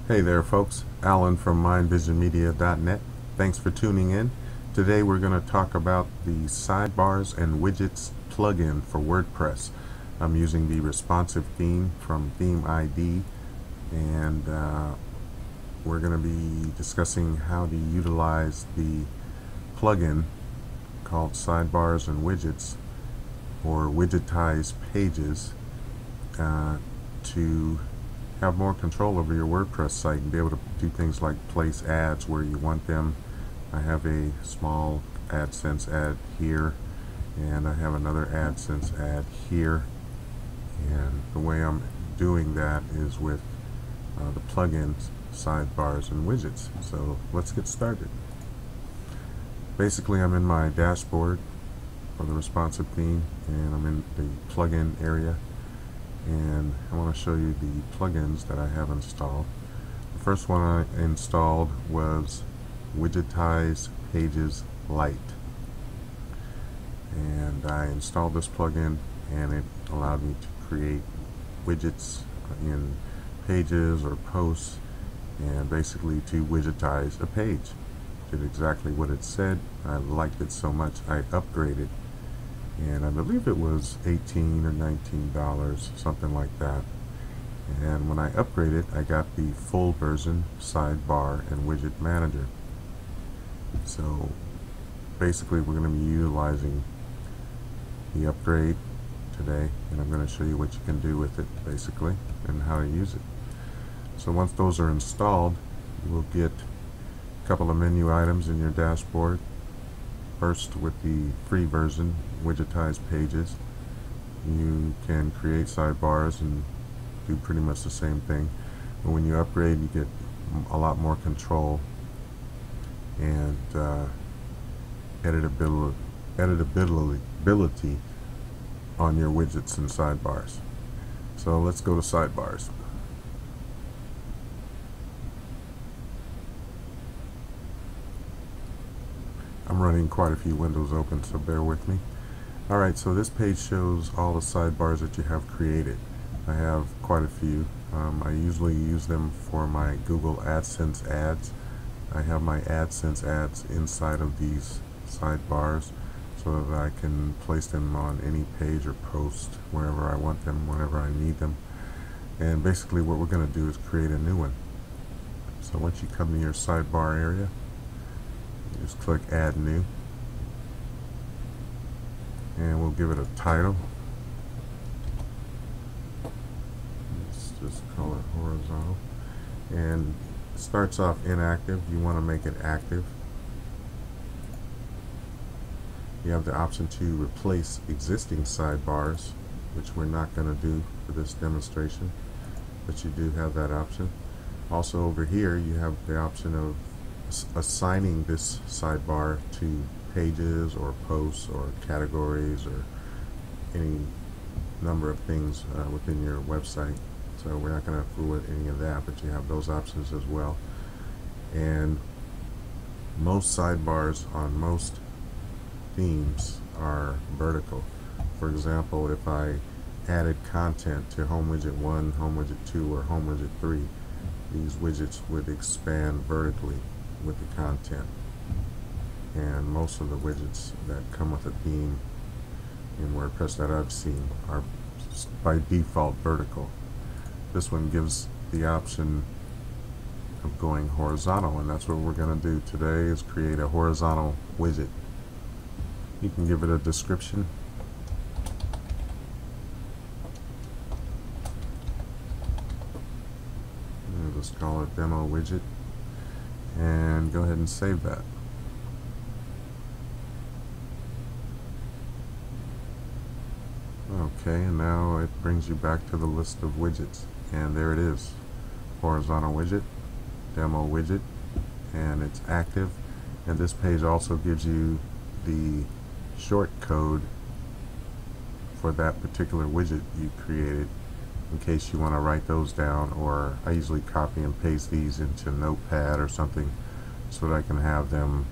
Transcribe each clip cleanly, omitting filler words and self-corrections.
Hey there folks, Allan from mindvisionmedia.net. Thanks for tuning in. Today we're going to talk about the Sidebars and Widgets plugin for WordPress. I'm using the responsive theme from Theme ID, and we're going to be discussing how to utilize the plugin called Sidebars and Widgets, or Widgetized pages, to have more control over your WordPress site and be able to do things like place ads where you want them. I have a small AdSense ad here, and I have another AdSense ad here, and the way I'm doing that is with the plugins Sidebars and Widgets. So let's get started. Basically, I'm in my dashboard for the responsive theme, and I'm in the plugin area, and I want to show you the plugins that I have installed. The first one I installed was Widgetized Pages Lite, and I installed this plugin, and it allowed me to create widgets in pages or posts, and basically to widgetize a page. Did exactly what it said. I liked it so much I upgraded, and I believe it was $18 or $19, something like that. And when I upgraded, I got the full version Sidebar and Widget Manager. So basically we're going to be utilizing the upgrade today, and I'm going to show you what you can do with it basically and how to use it. So once those are installed, you will get a couple of menu items in your dashboard. First, with the free version, Widgetized Pages, you can create sidebars and do pretty much the same thing. But when you upgrade, you get a lot more control and editability on your widgets and sidebars. So let's go to sidebars. I'm running quite a few windows open, so bear with me. Alright, so this page shows all the sidebars that you have created. I have quite a few. I usually use them for my Google AdSense ads. I have my AdSense ads inside of these sidebars so that I can place them on any page or post wherever I want them, whenever I need them. And basically what we're going to do is create a new one. So once you come to your sidebar area, just click Add New, and we'll give it a title. Let's just call it horizontal, and it starts off inactive. You want to make it active. You have the option to replace existing sidebars, which we're not going to do for this demonstration, but you do have that option. Also over here you have the option of assigning this sidebar to pages or posts or categories or any number of things within your website. So we're not going to fool with any of that, but you have those options as well. And most sidebars on most themes are vertical. For example, if I added content to Home Widget 1, Home Widget 2, or Home Widget 3, these widgets would expand vertically with the content. And most of the widgets that come with a theme in WordPress that I've seen are by default vertical. This one gives the option of going horizontal, and that's what we're going to do today, is create a horizontal widget. You can give it a description. And just call it demo widget, and go ahead and save that. Okay, and now it brings you back to the list of widgets, and there it is, horizontal widget, demo widget, and it's active. And this page also gives you the short code for that particular widget you created, in case you want to write those down, or I usually copy and paste these into Notepad or something so that I can have them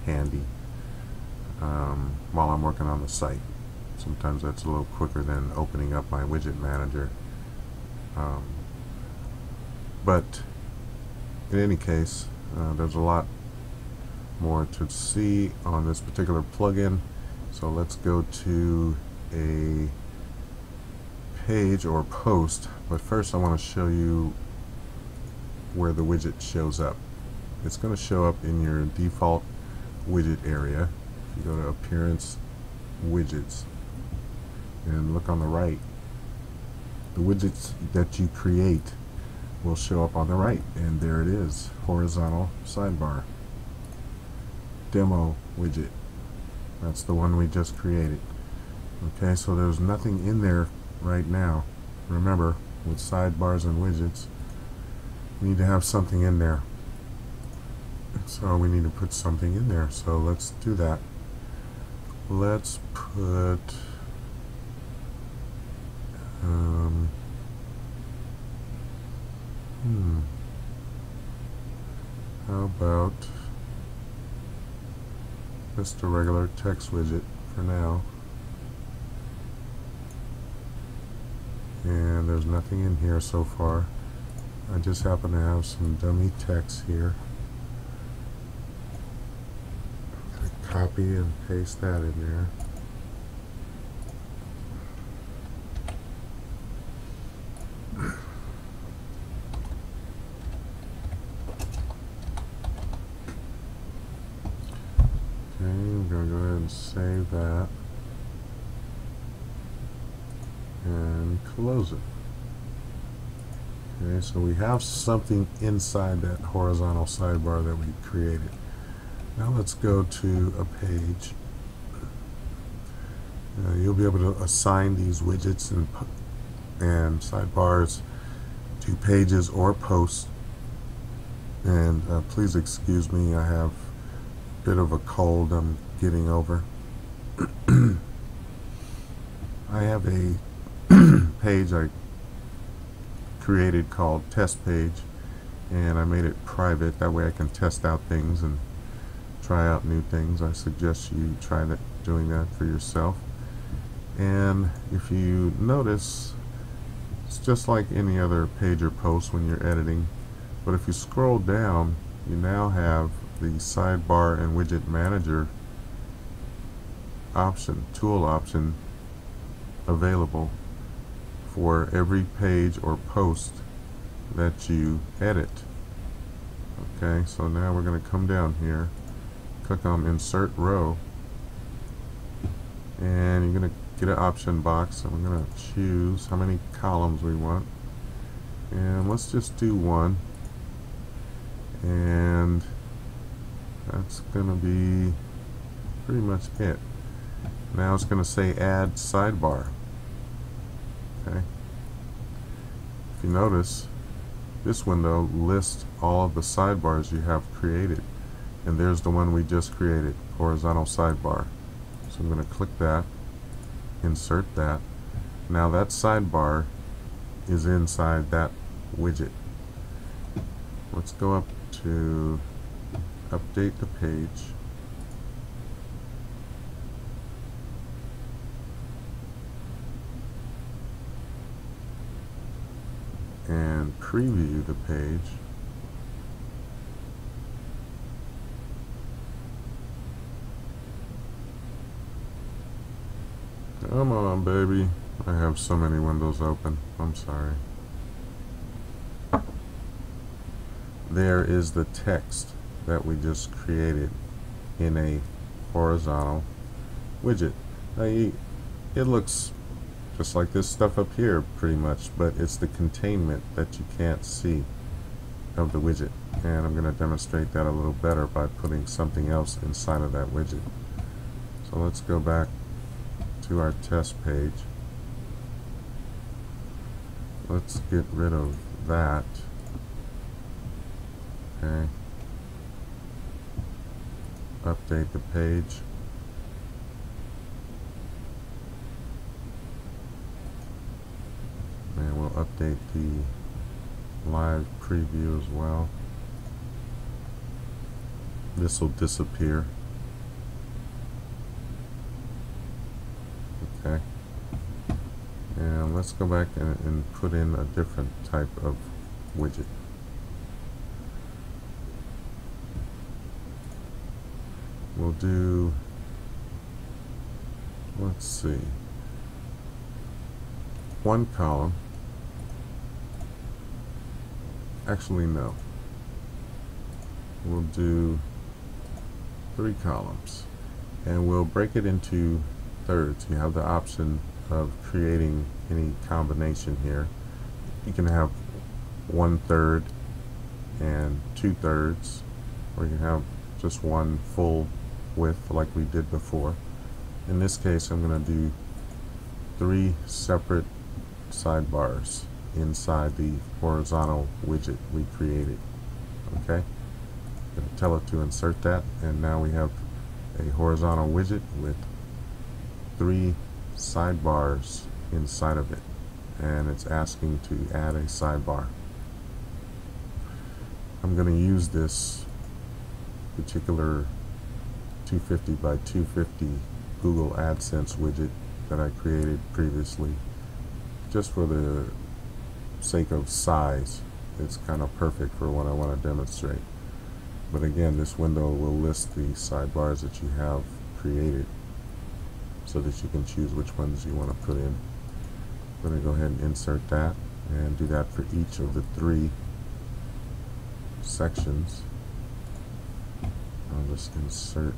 handy while I'm working on the site. Sometimes that's a little quicker than opening up my widget manager. But in any case, there's a lot more to see on this particular plugin. So let's go to a page or post, but first I want to show you where the widget shows up. It's going to show up in your default widget area. If you go to Appearance, Widgets, and look on the right, the widgets that you create will show up on the right, and there it is, horizontal sidebar. Demo widget. That's the one we just created. Okay, so there's nothing in there right now. Remember, with sidebars and widgets, we need to have something in there. So we need to put something in there. So let's do that. Let's put how about just a regular text widget for now. And there's nothing in here so far. I just happen to have some dummy text here. I'm going to copy and paste that in there. Okay, I'm going to go ahead and save that and close it. Okay, so we have something inside that horizontal sidebar that we created. Now let's go to a page. You'll be able to assign these widgets and sidebars to pages or posts. And please excuse me, I have a bit of a cold I'm getting over. I have a page I created called test page, and I made it private. That way I can test out things and try out new things. I suggest you try doing that for yourself. And if you notice, it's just like any other page or post when you're editing, but if you scroll down, you now have the sidebar and widget manager option, tool option, available for every page or post that you edit. Okay, so now we're going to come down here, click on Insert Row, and you're going to get an option box, and we're going to choose how many columns we want, and let's just do one, and that's going to be pretty much it. Now it's going to say Add Sidebar. Okay. If you notice, this window lists all of the sidebars you have created, and there's the one we just created, horizontal sidebar. So I'm going to click that, insert that. Now that sidebar is inside that widget. Let's go up to update the page. And preview the page. Come on, baby. I have so many windows open. I'm sorry. There is the text that we just created in a horizontal widget. Now it looks just like this stuff up here pretty much, but it's the containment that you can't see of the widget, and I'm going to demonstrate that a little better by putting something else inside of that widget. So let's go back to our test page. Let's get rid of that. Okay. Update the page. And we'll update the live preview as well. This will disappear. Okay. And let's go back and put in a different type of widget. we'll do, let's see, one column. Actually, no. We'll do 3 columns, and we'll break it into thirds. You have the option of creating any combination here. You can have 1/3 and 2/3, or you can have just one full width like we did before. In this case, I'm going to do 3 separate sidebars inside the horizontal widget we created. Okay, I'm going to tell it to insert that, and now we have a horizontal widget with 3 sidebars inside of it, and it's asking to add a sidebar. I'm going to use this particular 250 by 250 Google AdSense widget that I created previously, just for the sake of size. It's kind of perfect for what I want to demonstrate. But again, this window will list the sidebars that you have created so that you can choose which ones you want to put in. I'm going to go ahead and insert that, and do that for each of the 3 sections. I'll just insert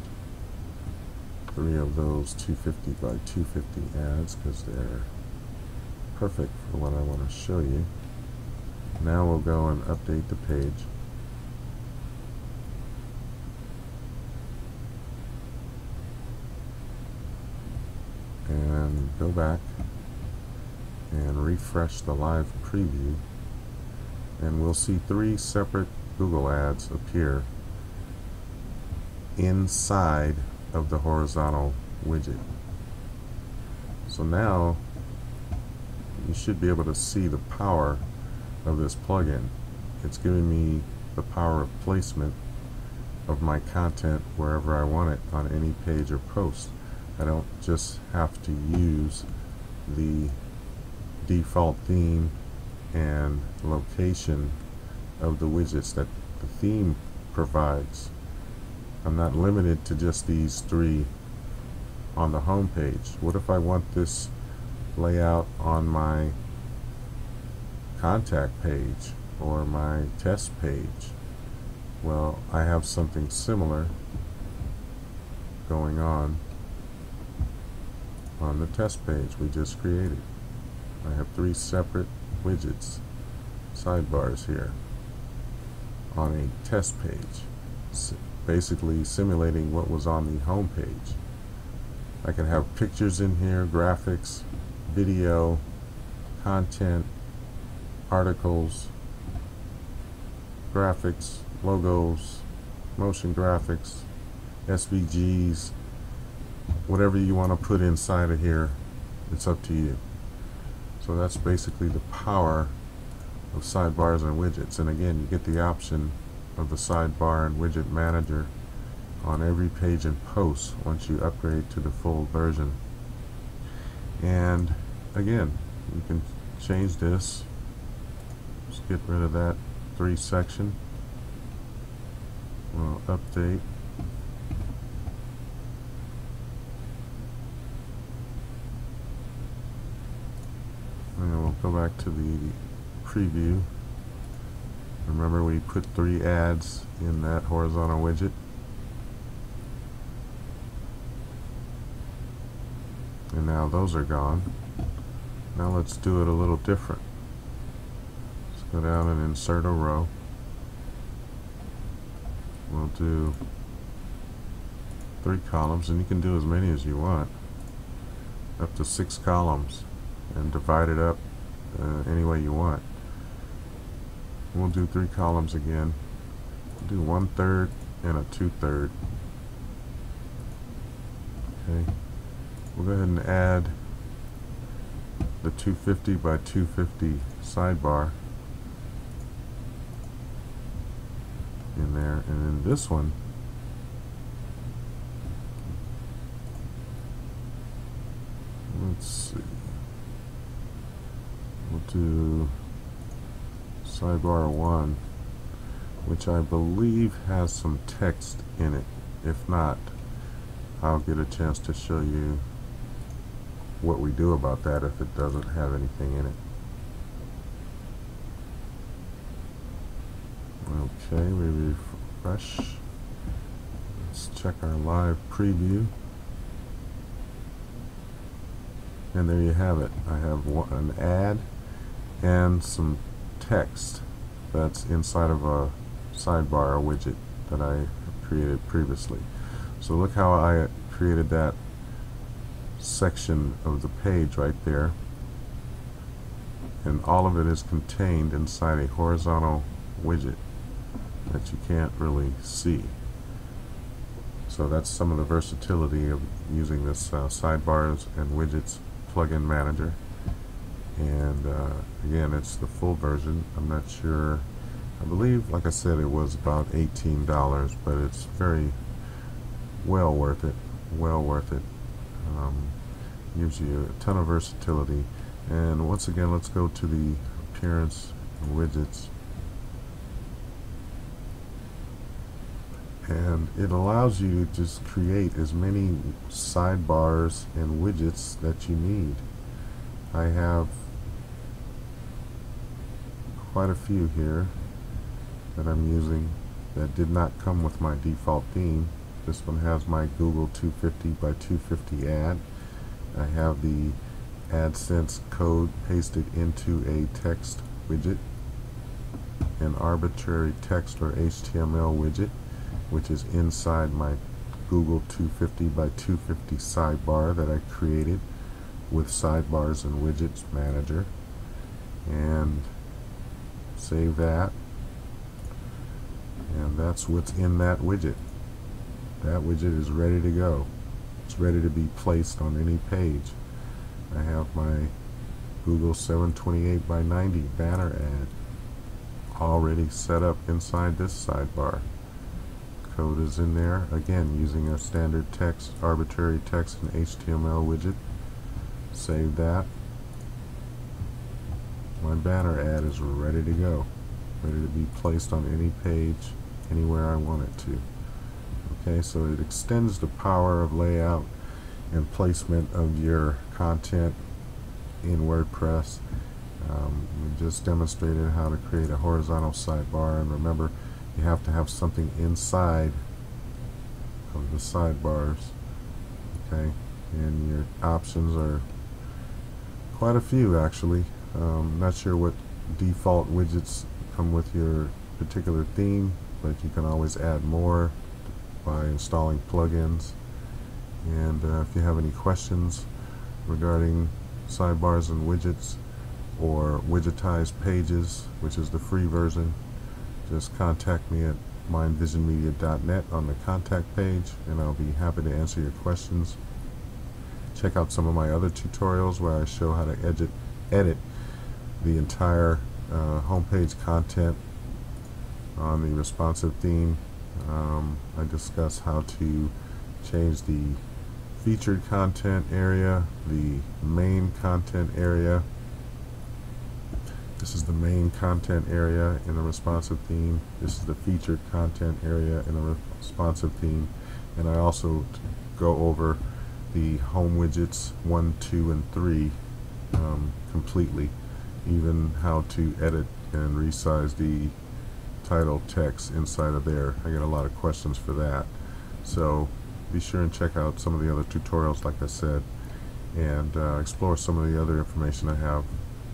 3 of those 250 by 250 ads because they're perfect for what I want to show you. Now we'll go and update the page. And go back and refresh the live preview, and we'll see 3 separate Google ads appear inside of the horizontal widget. So now you should be able to see the power of this plugin. It's giving me the power of placement of my content wherever I want it on any page or post. I don't just have to use the default theme and location of the widgets that the theme provides. I'm not limited to just these 3 on the home page. What if I want this layout on my contact page or my test page? Well, I have something similar going on the test page we just created. I have 3 separate widgets, sidebars here on a test page, basically simulating what was on the home page. I can have pictures in here, graphics, video, content, articles, graphics, logos, motion graphics, SVGs, whatever you want to put inside of here, it's up to you. So that's basically the power of sidebars and widgets. And again, you get the option of the sidebar and widget manager on every page and post once you upgrade to the full version. And again, you can change this. Just get rid of that 3 section. We'll update. And then we'll go back to the preview. Remember, we put 3 ads in that horizontal widget. And now those are gone. Now let's do it a little different. Let's go down and insert a row. We'll do 3 columns, and you can do as many as you want, up to 6 columns, and divide it up any way you want. We'll do 3 columns again. We'll do 1/3 and a 2/3. Okay. We'll go ahead and add the 250 by 250 sidebar in there, and in this one let's see, we'll do sidebar 1, which I believe has some text in it. If not, I'll get a chance to show you what we do about that if it doesn't have anything in it. Okay, we refresh. Let's check our live preview. And there you have it. I have an ad and some text that's inside of a sidebar widget that I created previously. So look how I created that section of the page right there, and all of it is contained inside a horizontal widget that you can't really see. So that's some of the versatility of using this Sidebars and Widgets plugin manager. And again, it's the full version. I'm not sure, I believe, like I said, it was about $18, but it's very well worth it. Well worth it. Gives you a ton of versatility. And once again, let's go to the appearance and widgets. And it allows you to just create as many sidebars and widgets that you need. I have quite a few here that I'm using that did not come with my default theme. This one has my Google 250 by 250 ad. I have the AdSense code pasted into a text widget, an arbitrary text or HTML widget, which is inside my Google 250 by 250 sidebar that I created with Sidebars and Widgets Manager. And save that. And that's what's in that widget. That widget is ready to go. It's ready to be placed on any page. I have my Google 728 by 90 banner ad already set up inside this sidebar. Code is in there, again using a standard text, arbitrary text and HTML widget. Save that. My banner ad is ready to go, ready to be placed on any page anywhere I want it to. Okay, so it extends the power of layout and placement of your content in WordPress. We just demonstrated how to create a horizontal sidebar, and remember, you have to have something inside of the sidebars. Okay, and your options are quite a few actually. Not sure what default widgets come with your particular theme, but you can always add more by installing plugins. And if you have any questions regarding sidebars and widgets or widgetized pages, which is the free version, just contact me at mindvisionmedia.net on the contact page, and I'll be happy to answer your questions. Check out some of my other tutorials where I show how to edit the entire homepage content on the responsive theme. I discuss how to change the featured content area, the main content area. This is the main content area in a responsive theme. This is the featured content area in a responsive theme. And I also go over the home widgets 1, 2, and 3 completely. Even how to edit and resize the title text inside of there. I get a lot of questions for that. So be sure and check out some of the other tutorials, like I said, and explore some of the other information I have.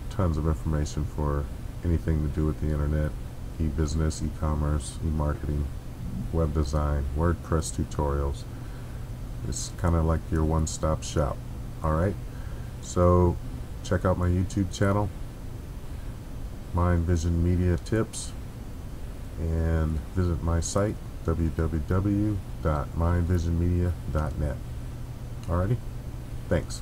Tons of information for anything to do with the internet, e-business, e-commerce, e-marketing, web design, WordPress tutorials. It's kind of like your one-stop shop. Alright, so check out my YouTube channel, Mind Vision Media Tips, and visit my site, www.mindvisionmedia.net. Alrighty, thanks.